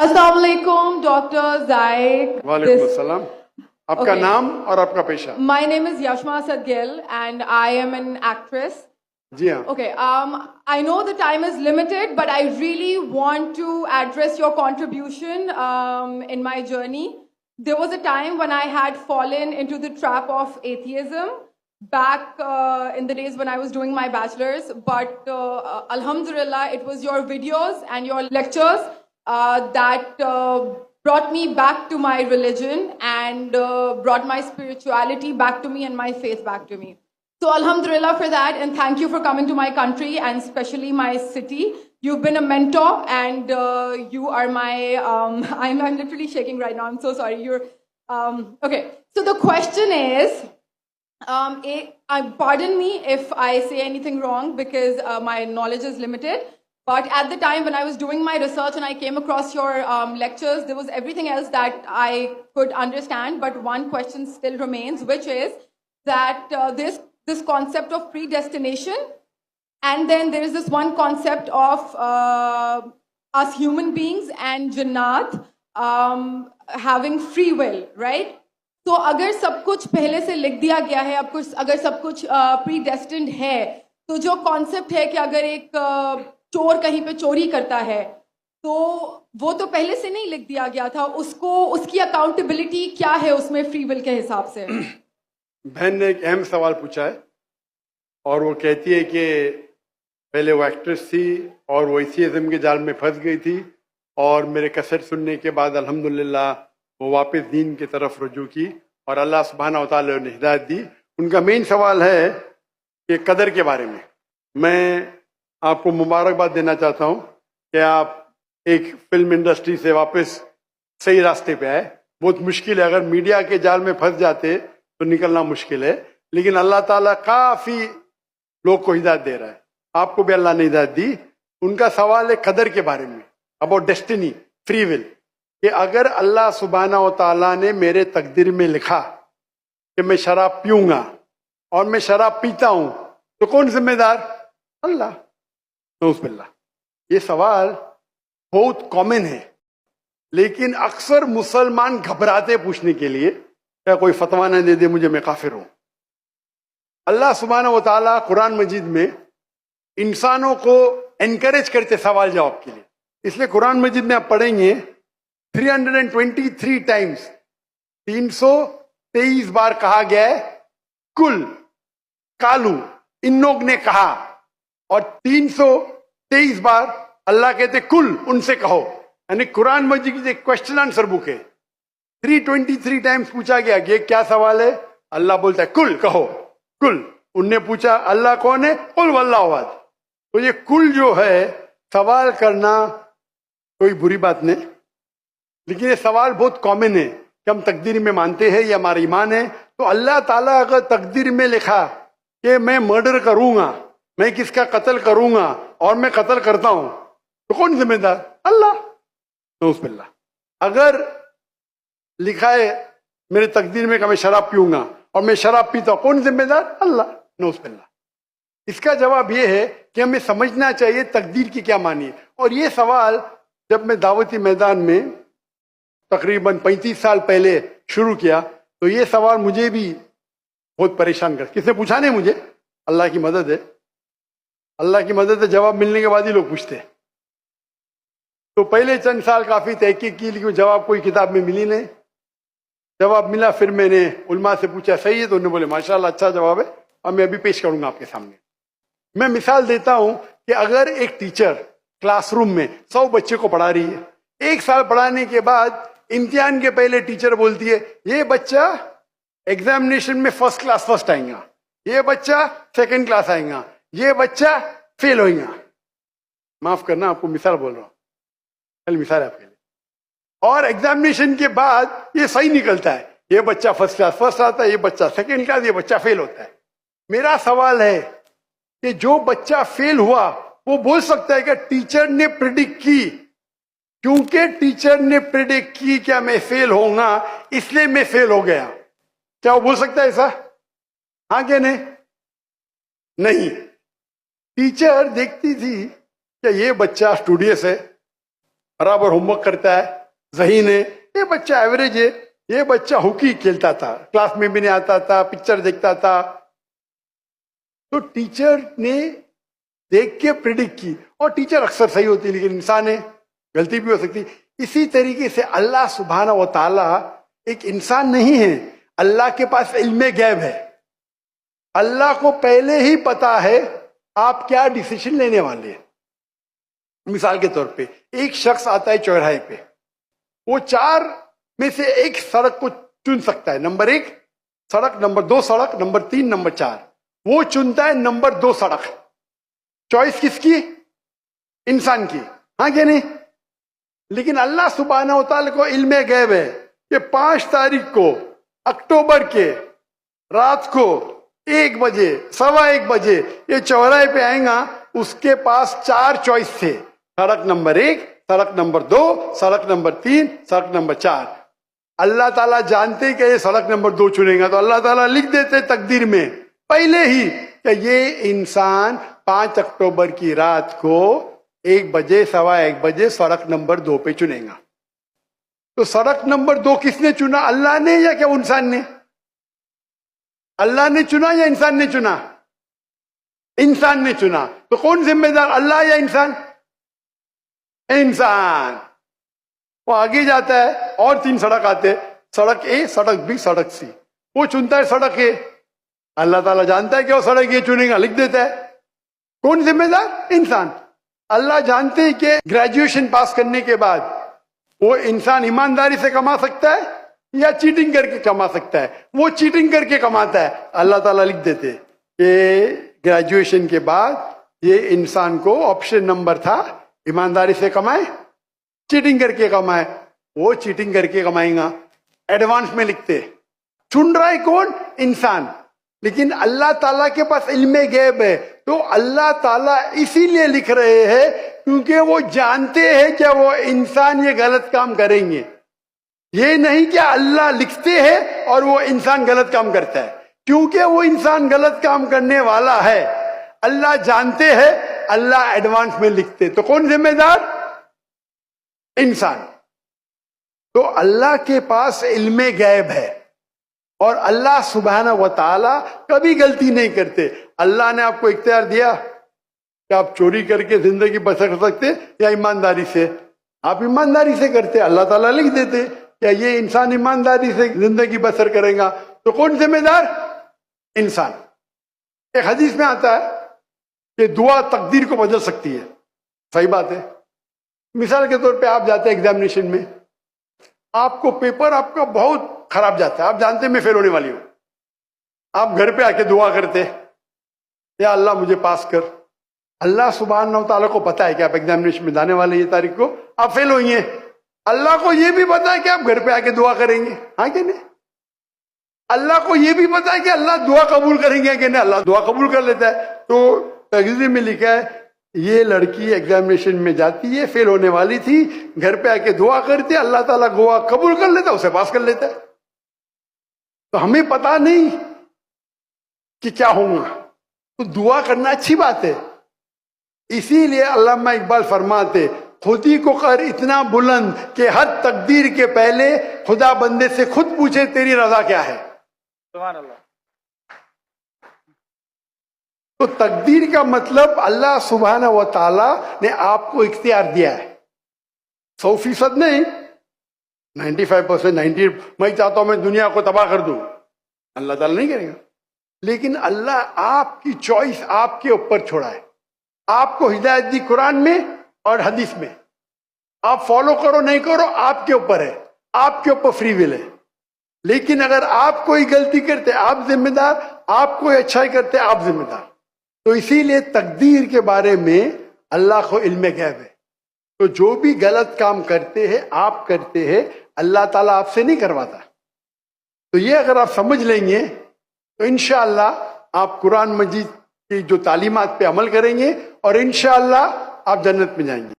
السلام علیکم ڈاکٹر زائق. وعلیکم السلام. آپ کا نام اور آپ کا پیشہ؟ My name is Yashma Asad Gill and I am an actress. جی ہاں. Okay, I know the time is limited, but I really want to address your contribution in my journey. There was a time when I had fallen into the trap of atheism back in the days when I was doing my bachelor's, but alhamdulillah, it was your videos and your lectures that brought me back to my religion and brought my spirituality back to me and my faith back to me. So alhamdulillah for that, and thank you for coming to my country and especially my city. You've been a mentor and you are my, I'm literally shaking right now, I'm so sorry. Okay, so the question is, pardon me if I say anything wrong because my knowledge is limited. But at the time when I was doing my research and I came across your lectures, there was everything else that I could understand. But one question still remains, which is that this concept of predestination, and then there is this one concept of us human beings and Jannat having free will, right? تو اگر سب کچھ پہلے سے لکھ دیا گیا ہے، اگر سب کچھ پری ڈیسٹنڈ ہے، تو جو کانسیپٹ ہے کہ اگر ایک چور کہیں پہ چوری کرتا ہے تو وہ تو پہلے سے نہیں لکھ دیا گیا تھا، اس کی اکاؤنٹیبلٹی کیا ہے اس میں فری ول کے حساب سے؟ بہن نے ایک اہم سوال پوچھا ہے اور وہ کہتی ہے کہ پہلے وہ ایکٹریس تھی اور وہ ایتھیزم کے جال میں پھنس گئی تھی، اور میرے کیسٹ سننے کے بعد الحمدللہ وہ واپس دین کی طرف رجوع کی اور اللہ سبحانہ و تعالیٰ نے ہدایت دی. ان کا مین سوال ہے کہ قدر کے بارے میں. میں آپ کو مبارکباد دینا چاہتا ہوں کہ آپ ایک فلم انڈسٹری سے واپس صحیح راستے پہ آئے. بہت مشکل ہے، اگر میڈیا کے جال میں پھنس جاتے تو نکلنا مشکل ہے، لیکن اللہ تعالیٰ کافی لوگ کو ہدایت دے رہا ہے. آپ کو بھی اللہ نے ہدایت دی. ان کا سوال ہے قدر کے بارے میں، اباؤٹ ڈیسٹینی، فری ول، کہ اگر اللہ سبحانہ و تعالیٰ نے میرے تقدیر میں لکھا کہ میں شراب پیوں گا اور میں شراب پیتا ہوں تو کون ذمہ دار؟ اللہ. نعوذ باللہ. یہ سوال بہت کامن ہے، لیکن اکثر مسلمان گھبراتے پوچھنے کے لیے کیا کوئی فتویٰ نہ دے دے مجھے، میں کافر ہوں. اللہ سبحانہ و تعالیٰ قرآن مجید میں انسانوں کو انکریج کرتے سوال جواب کے لیے. اس لیے قرآن مجید میں آپ پڑھیں گے 323 ٹائمز، 323 بار کہا گیا ہے کل، کالو، ان لوگ نے کہا، اور 323 بار اللہ کہتے کل، ان سے کہو. یعنی قرآن مجید کی ایک کوشچن آنسر بک ہے. 323 ٹائمز پوچھا گیا کہ یہ کیا سوال ہے، اللہ بولتا ہے کل، کہو کل. ان نے پوچھا اللہ کون ہے، قل واللہ احد. تو یہ کل جو ہے سوال کرنا کوئی بری بات نہیں، لیکن یہ سوال بہت کامن ہے کہ ہم تقدیر میں مانتے ہیں، یہ ہمارا ایمان ہے. تو اللہ تعالیٰ اگر تقدیر میں لکھا کہ میں مرڈر کروں گا، میں کس کا قتل کروں گا اور میں قتل کرتا ہوں، تو کون ذمہ دار؟ اللہ. نعوذ باللہ. اگر لکھا ہے میرے تقدیر میں کہ میں شراب پیوں گا اور میں شراب پیتا ہوں، کون ذمہ دار؟ اللہ. نعوذ باللہ. اس کا جواب یہ ہے کہ ہمیں سمجھنا چاہیے تقدیر کی کیا معنی ہے. اور یہ سوال جب میں دعوتی میدان میں تقریباً 35 سال پہلے شروع کیا تو یہ سوال مجھے بھی بہت پریشان کر. کس نے پوچھا نہیں مجھے، اللہ کی مدد ہے، اللہ کی مدد ہے، جواب ملنے کے بعد ہی لوگ پوچھتے ہیں. تو پہلے چند سال کافی تحقیق کی، لیکن جواب کوئی کتاب میں ملی نہیں. جواب ملا، پھر میں نے علماء سے پوچھا صحیح ہے، تو انہوں نے بولے ماشاءاللہ اچھا جواب ہے، اور میں ابھی پیش کروں گا آپ کے سامنے. میں مثال دیتا ہوں کہ اگر ایک ٹیچر کلاس روم میں 100 بچے کو پڑھا رہی ہے، 1 سال پڑھانے کے بعد امتحان کے پہلے ٹیچر بولتی ہے یہ بچہ ایگزامینیشن میں فرسٹ کلاس فرسٹ آئیں گا، یہ بچہ سیکنڈ کلاس آئیں گا، یہ بچہ فیل ہوئیں گا. معاف کرنا، آپ کو مثال بول رہا ہوں، مثال ہے آپ کے لیے. اور ایگزامینیشن کے بعد یہ صحیح نکلتا ہے، یہ بچہ فرسٹ کلاس فرسٹ آتا ہے، یہ بچہ سیکنڈ کلاس، یہ بچہ فیل ہوتا ہے. میرا سوال ہے کہ جو بچہ فیل ہوا وہ بول سکتا ہے کہ ٹیچر نے پریڈکٹ کی، کیونکہ ٹیچر نے پریڈکٹ کی کیا میں فیل ہوں گا اس لیے میں فیل ہو گیا. کیا وہ بول سکتا ہے ایسا؟ ہاں کہ نہیں. ٹیچر دیکھتی تھی کہ یہ بچہ اسٹوڈیس ہے، برابر ہوم ورک کرتا ہے, ذہین ہے, یہ بچہ ایوریج ہے, یہ بچہ ہاکی کھیلتا تھا, کلاس میں بھی نہیں آتا تھا, پکچر دیکھتا تھا. تو ٹیچر نے دیکھ کے پریڈکٹ کی, اور ٹیچر اکثر صحیح ہوتی ہے لیکن انسان ہے, غلطی بھی ہو سکتی. اسی طریقے سے اللہ سبحانہ و تعالی ایک انسان نہیں ہے, اللہ کے پاس علم غیب ہے. اللہ کو پہلے ہی پتا ہے آپ کیا ڈیسیشن لینے والے ہیں. مثال کے طور پہ ایک شخص آتا ہے چوراہے پہ, وہ 4 میں سے ایک سڑک کو چن سکتا ہے, نمبر 1 سڑک, نمبر 2 سڑک, نمبر 3, نمبر 4. وہ چنتا ہے نمبر 2 سڑک. چوائس کس کی؟ انسان کی, ہاں کہ نہیں؟ لیکن اللہ سبحانہ و تعالی کو علم غیب ہے کہ 5 تاریخ کو اکتوبر کے رات کو 1 بجے 1:15 بجے یہ چوراہے پہ آئیں گا. اس کے پاس 4 چوائس تھے, سڑک نمبر 1, سڑک نمبر 2, سڑک نمبر 3, سڑک نمبر 4. اللہ تعالیٰ جانتے کہ یہ سڑک نمبر 2 چنے گا, تو اللہ تعالیٰ لکھ دیتے تقدیر میں پہلے ہی کہ یہ انسان 5 اکتوبر کی رات کو 1 بجے 1:15 بجے سڑک نمبر 2 پہ چنے گا. تو سڑک نمبر 2 کس نے چنا, اللہ نے یا کیا انسان نے؟ اللہ نے چنا یا انسان نے چنا؟ انسان نے چنا. تو کون ذمہ دار, اللہ یا انسان؟ انسان. وہ آگے جاتا ہے اور 3 سڑک آتے, سڑک اے, سڑک بی, سڑک سی. وہ چنتا ہے سڑک اے, اللہ تعالیٰ جانتا ہے کہ وہ سڑک اے چنے گا, لکھ دیتا ہے. کون ذمہ دار؟ انسان. اللہ جانتے ہیں کہ گریجویشن پاس کرنے کے بعد وہ انسان ایمانداری سے کما سکتا ہے یا چیٹنگ کر کے کما سکتا ہے. وہ چیٹنگ کر کے کماتا ہے, اللہ تعالیٰ لکھ دیتے کہ گریجویشن کے بعد یہ انسان کو آپشن نمبر تھا, ایمانداری سے کمائے, چیٹنگ کر کے کمائے. وہ چیٹنگ کر کے کمائیں گا, ایڈوانس میں لکھتے. چن رہا ہے کون؟ انسان. لیکن اللہ تعالیٰ کے پاس علم غیب ہے, تو اللہ تعالیٰ اسی لیے لکھ رہے ہیں کیونکہ وہ جانتے ہیں کہ وہ انسان یہ غلط کام کریں گے. یہ نہیں کہ اللہ لکھتے ہیں اور وہ انسان غلط کام کرتا ہے, کیونکہ وہ انسان غلط کام کرنے والا ہے. اللہ جانتے ہیں, اللہ ایڈوانس میں لکھتے. تو کون ذمہ دار؟ انسان. تو اللہ کے پاس علم غیب ہے, اور اللہ سبحانہ و تعالی کبھی غلطی نہیں کرتے. اللہ نے آپ کو اختیار دیا کہ آپ چوری کر کے زندگی بسر کر سکتے یا ایمانداری سے. آپ ایمانداری سے کرتے, اللہ تعالیٰ لکھ دیتے کہ یہ انسان ایمانداری سے زندگی بسر کرے گا. تو کون ذمہ دار؟ انسان. ایک حدیث میں آتا ہے کہ دعا تقدیر کو بدل سکتی ہے. صحیح بات ہے. مثال کے طور پہ آپ جاتے ہیں ایگزامینیشن میں, آپ کو پیپر آپ کا بہت خراب جاتا ہے, آپ جانتے ہیں میں فیل ہونے والی ہوں. آپ گھر پہ آ کے دعا کرتے, یا اللہ مجھے پاس کر. اللہ سبحانہ و تعالیٰ کو پتا ہے کہ آپ ایگزامینیشن میں جانے والے یہ تاریخ کو آپ فیل ہوئی ہیں. اللہ کو یہ بھی پتا ہے کہ آپ گھر پہ آ کے دعا کریں گے, ہاں کہ نہیں؟ اللہ کو یہ بھی پتا ہے کہ اللہ دعا قبول کریں گے کہ نہیں, اللہ دعا قبول کر لیتا ہے. تو تقریر میں لکھا ہے یہ لڑکی ایگزامینیشن میں جاتی ہے, فیل ہونے والی تھی, گھر پہ آ کے دعا کرتی, اللہ تعالیٰ دعا قبول کر لیتا, اسے پاس کر لیتا ہے. تو ہمیں پتا نہیں کہ کیا ہوگا, تو دعا کرنا اچھی بات ہے. اسی لیے علامہ اقبال فرماتے خودی کو کر اتنا بلند کہ ہر تقدیر کے پہلے خدا بندے سے خود پوچھے تیری رضا کیا ہے. سبحان اللہ. تو تقدیر کا مطلب اللہ سبحانہ و تعالی نے آپ کو اختیار دیا ہے, 100% نہیں, 95%, 90. میں چاہتا ہوں میں دنیا کو تباہ کر دوں, اللہ تعالیٰ نہیں کرے گا. لیکن اللہ آپ کی چوائس آپ کے اوپر چھوڑا ہے. آپ کو ہدایت دی قرآن میں اور حدیث میں, آپ فالو کرو نہیں کرو آپ کے اوپر ہے, آپ کے اوپر فری ول ہے. لیکن اگر آپ کوئی غلطی کرتے آپ ذمہ دار, آپ کوئی اچھائی کرتے آپ ذمہ دار. تو اسی لیے تقدیر کے بارے میں اللہ کو علم غیب ہے. تو جو بھی غلط کام کرتے ہیں آپ کرتے ہیں, اللہ تعالیٰ آپ سے نہیں کرواتا. تو یہ اگر آپ سمجھ لیں گے تو انشاءاللہ آپ قرآن مجید کی جو تعلیمات پہ عمل کریں گے اور انشاءاللہ آپ جنت میں جائیں گے.